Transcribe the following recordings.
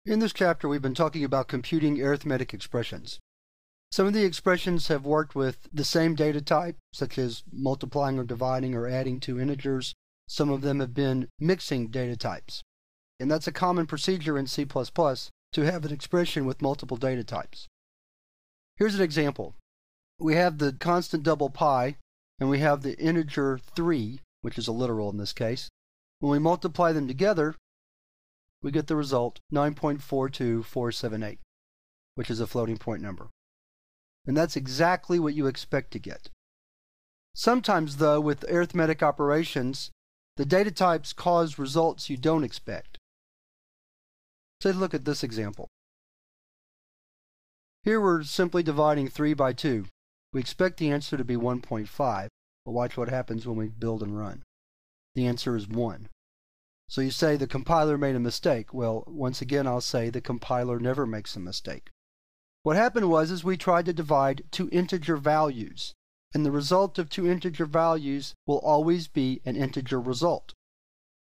In this chapter, we've been talking about computing arithmetic expressions. Some of the expressions have worked with the same data type, such as multiplying or dividing or adding two integers. Some of them have been mixing data types. And that's a common procedure in C++ to have an expression with multiple data types. Here's an example. We have the constant double pi, and we have the integer 3, which is a literal in this case. When we multiply them together, we get the result 9.42478, which is a floating point number. And that's exactly what you expect to get. Sometimes, though, with arithmetic operations, the data types cause results you don't expect. Take a look at this example. Here we're simply dividing 3 by 2. We expect the answer to be 1.5, but watch what happens when we build and run. The answer is 1. So you say the compiler made a mistake. Well, once again, I'll say the compiler never makes a mistake. What happened was we tried to divide two integer values, and the result of two integer values will always be an integer result.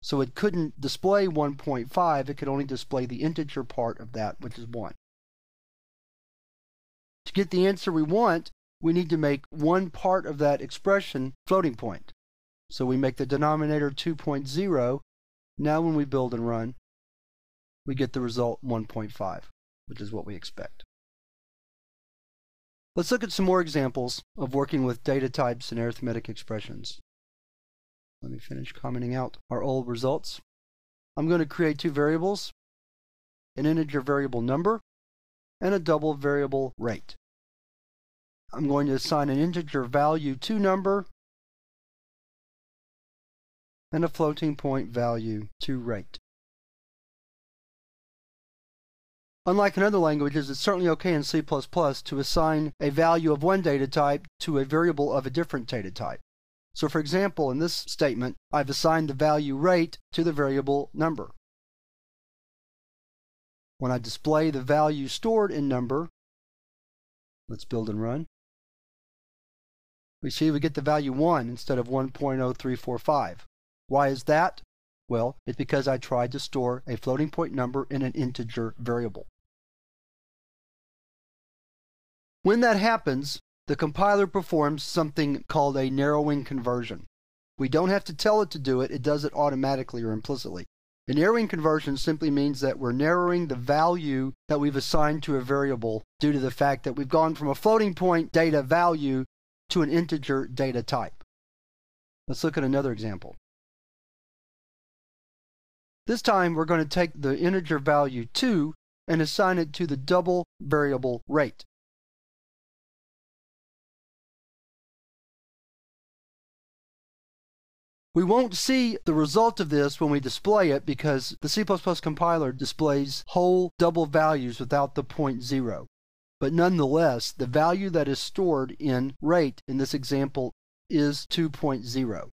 So it couldn't display 1.5, it could only display the integer part of that, which is 1. To get the answer we want, we need to make one part of that expression floating point. So we make the denominator 2.0. Now when we build and run, we get the result 1.5, which is what we expect. Let's look at some more examples of working with data types and arithmetic expressions. Let me finish commenting out our old results. I'm going to create two variables, an integer variable number and a double variable rate. I'm going to assign an integer value to number and a floating point value to rate. Unlike in other languages, it's certainly okay in C++ to assign a value of one data type to a variable of a different data type. So for example, in this statement, I've assigned the value rate to the variable number. When I display the value stored in number, let's build and run, we see we get the value 1 instead of 1.0345. Why is that? Well, it's because I tried to store a floating point number in an integer variable. When that happens, the compiler performs something called a narrowing conversion. We don't have to tell it to do it, it does it automatically or implicitly. A narrowing conversion simply means that we're narrowing the value that we've assigned to a variable due to the fact that we've gone from a floating point data value to an integer data type. Let's look at another example. This time we're going to take the integer value 2 and assign it to the double variable rate. We won't see the result of this when we display it because the C++ compiler displays whole double values without the point 0. But nonetheless, the value that is stored in rate in this example is 2.0.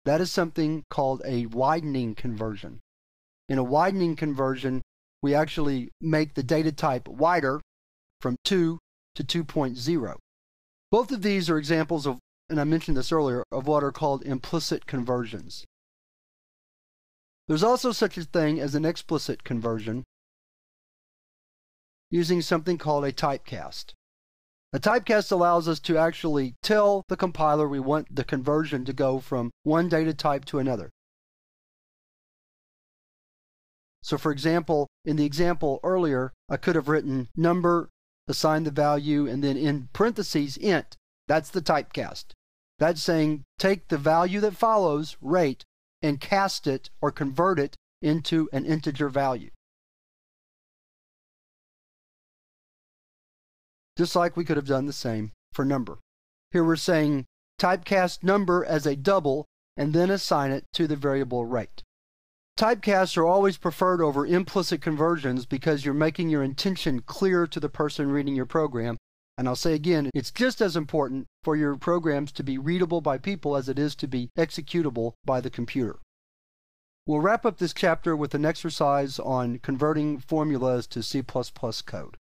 That is something called a widening conversion. In a widening conversion, we actually make the data type wider from 2 to 2.0. Both of these are examples of, and I mentioned this earlier, of what are called implicit conversions. There's also such a thing as an explicit conversion using something called a typecast. A typecast allows us to actually tell the compiler we want the conversion to go from one data type to another. So for example, in the example earlier, I could have written number, assign the value, and then in parentheses int. That's the typecast. That's saying take the value that follows, rate, and cast it or convert it into an integer value. Just like we could have done the same for number. Here we're saying typecast number as a double and then assign it to the variable rate. Typecasts are always preferred over implicit conversions because you're making your intention clear to the person reading your program. And I'll say again, it's just as important for your programs to be readable by people as it is to be executable by the computer. We'll wrap up this chapter with an exercise on converting formulas to C++ code.